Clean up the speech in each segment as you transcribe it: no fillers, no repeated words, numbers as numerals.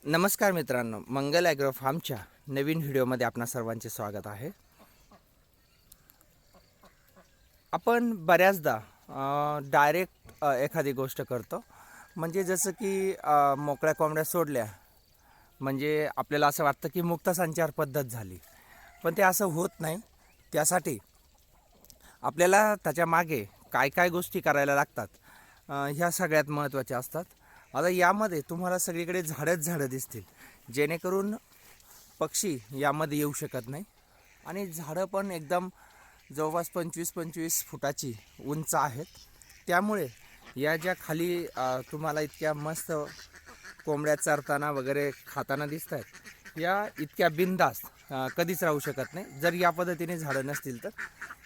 नमस्कार मित्रांनो, मंगल ॲग्रो फार्मच्या नवीन व्हिडिओमध्ये आपणा सर्वांचे स्वागत आहे. आपण बऱ्याचदा डायरेक्ट एखादी गोष्ट करतो, म्हणजे जसं की मोकळ्या कोंबड्या सोडल्या म्हणजे आपल्याला असं वाटतं की मुक्त संचार पद्धत झाली, पण ते असं होत नाही. त्यासाठी आपल्याला त्याच्या मागे काय काय गोष्टी करायला लागतात ह्या सगळ्यात महत्त्वाच्या असतात. आता यामध्ये तुम्हाला सगळीकडे झाडं दिसतील, जेणेकरून पक्षी यामध्ये येऊ शकत नाही. आणि झाडं पण एकदम जवळपास 25-25 फुटाची उंच आहेत. त्यामुळे या ज्या खाली तुम्हाला इतक्या मस्त कोंबड्या चरताना वगैरे खाताना दिसत आहेत, या इतक्या बिनधास्त कधीच राहू शकत नाही जर या पद्धतीने झाडं नसतील तर.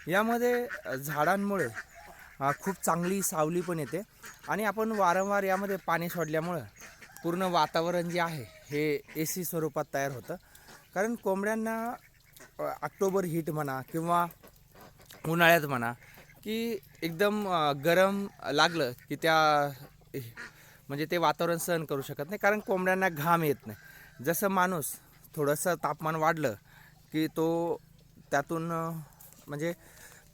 यामध्ये झाडांमुळे खूप चांगली सावली पण येते आणि आपण वारंवार यामध्ये पाणी सोडल्यामुळं पूर्ण वातावरण जे आहे हे AC स्वरूपात तयार होतं. कारण कोंबड्यांना ऑक्टोबर हीट म्हणा किंवा उन्हाळ्यात म्हणा की एकदम गरम लागलं की त्या म्हणजे ते वातावरण सहन करू शकत नाही, कारण कोंबड्यांना घाम येत नाही. जसं माणूस थोडंसं तापमान वाढलं की तो त्यातून म्हणजे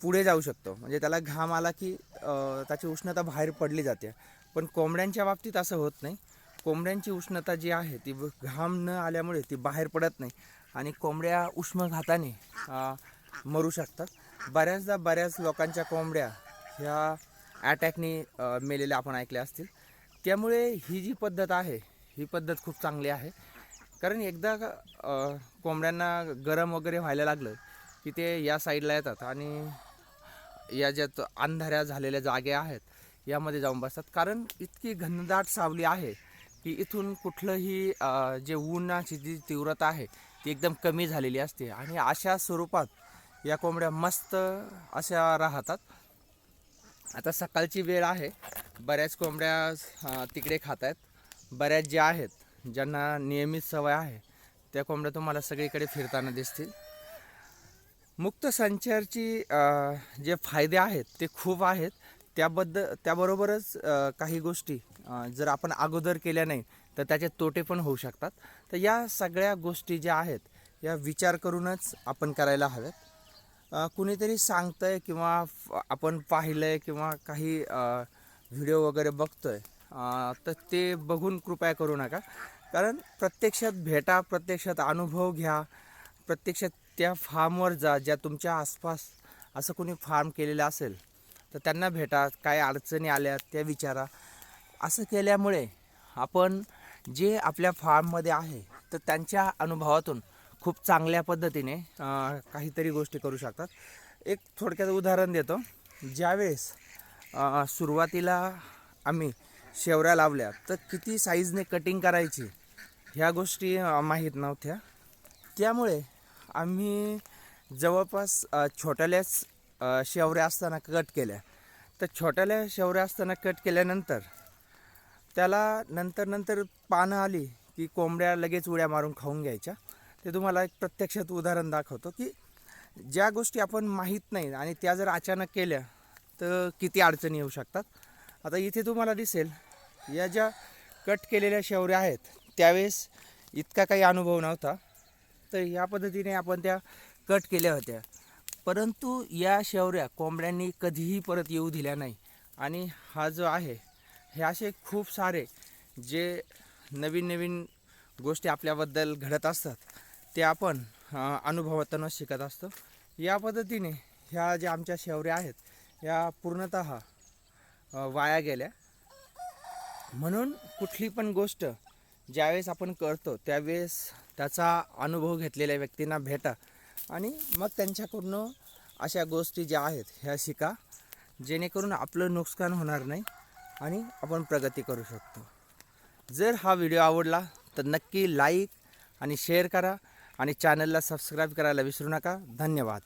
पुढे जाऊ शकतो, म्हणजे त्याला घाम आला की त्याची उष्णता बाहेर पडली जाते. पण कोंबड्यांच्या बाबतीत असं होत नाही. कोंबड्यांची उष्णता जी आहे ती घाम न आल्यामुळे ती बाहेर पडत नाही आणि कोंबड्या उष्माघाताने मरू शकतात. बऱ्याचदा बऱ्याच लोकांच्या कोंबड्या ह्या अटॅकने मेलेल्या आपण ऐकल्या असतील. त्यामुळे ही जी पद्धत आहे ही पद्धत खूप चांगली आहे. कारण एकदा कोंबड्यांना गरम वगैरे व्हायला लागलं की ते या साईडला येतात आणि या ज्यात अंधाऱ्या झालेल्या जागे आहेत यामध्ये जाऊन बसतात. कारण इतकी घनदाट सावली आहे की इथून कुठलंही जे उन्हाची जी तीव्रता आहे ती एकदम कमी झालेली असते आणि अशा स्वरूपात या कोंबड्या मस्त अशा राहतात. आता सकाळची वेळ आहे, बऱ्याच कोंबड्या तिकडे खात आहेत. बऱ्याच ज्या आहेत ज्यांना नियमित सवय आहे त्या कोंबड्या तुम्हाला सगळीकडे फिरताना दिसतील. मुक्त संचारची जे फायदे आहेत ते खूप आहेत. त्याबरोबरच काही गोष्टी जर आपण अगोदर केल्या नाही तर त्याचे तोटे पण होऊ शकतात. तर या सगळ्या गोष्टी ज्या आहेत या विचार करूनच आपण करायला हव्यात. कुणीतरी सांगतंय किंवा आपण पाहिलंय किंवा काही व्हिडिओ वगैरे बघतोय तर ते बघून कृपया करू नका. कारण प्रत्यक्षात भेटा, प्रत्यक्षात अनुभव घ्या, प्रत्यक्षात त्या फार्मवर जा, ज्या तुमच्या आसपास असं कोणी फार्म केलेलं असेल तर त्यांना भेटा, काय अडचणी आल्या त्या विचारा. असं केल्यामुळे आपण जे आपल्या फार्ममध्ये आहे तर त्यांच्या अनुभवातून खूप चांगल्या पद्धतीने काहीतरी गोष्टी करू शकतात. एक थोडक्यात उदाहरण देतो. ज्यावेळेस सुरुवातीला आम्ही शेवऱ्या लावल्या तर किती साईजने कटिंग करायची ह्या गोष्टी माहीत नव्हत्या. त्यामुळे आम्ही जवळपास छोट्याल्याच शेवऱ्या असताना कट केल्या. तर छोट्याल्या शेवऱ्या असताना कट केल्यानंतर त्याला नंतर पानं आली की कोंबड्या लगेच उड्या मारून खाऊन घ्यायच्या. ते तुम्हाला एक प्रत्यक्षात उदाहरण दाखवतो की ज्या गोष्टी आपण माहीत नाही आणि त्या जर अचानक केल्या तर किती अडचणी येऊ शकतात. आता इथे तुम्हाला दिसेल या ज्या कट केलेल्या शेवऱ्या आहेत त्यावेळेस इतका काही अनुभव नव्हता, तर या पद्धतीने आपण त्या कट केल्या होत्या. परंतु या शेवऱ्या कोंबड्यांनी कधीही परत येऊ दिल्या नाही. आणि हा जो आहे हे असे खूप सारे जे नवीन गोष्टी आपल्याबद्दल घडत असतात ते आपण अनुभवातूनच शिकत असतो. या पद्धतीने ह्या ज्या आमच्या शेवऱ्या आहेत या पूर्णतः वाया गेल्या. म्हणून कुठली पण गोष्ट ज्यावेळेस आपण करतो त्यावेळेस त्याचा अनुभव घेतलेल्या व्यक्तींना भेटा आणि मग त्यांच्याकडून अशा गोष्टी ज्या आहेत ह्या शिका, जेणेकरून आपलं नुकसान होणार नाही आणि आपण प्रगती करू शकतो. जर हा व्हिडिओ आवडला तर नक्की लाईक आणि शेअर करा आणि चॅनलला सबस्क्राईब करायला विसरू नका. धन्यवाद.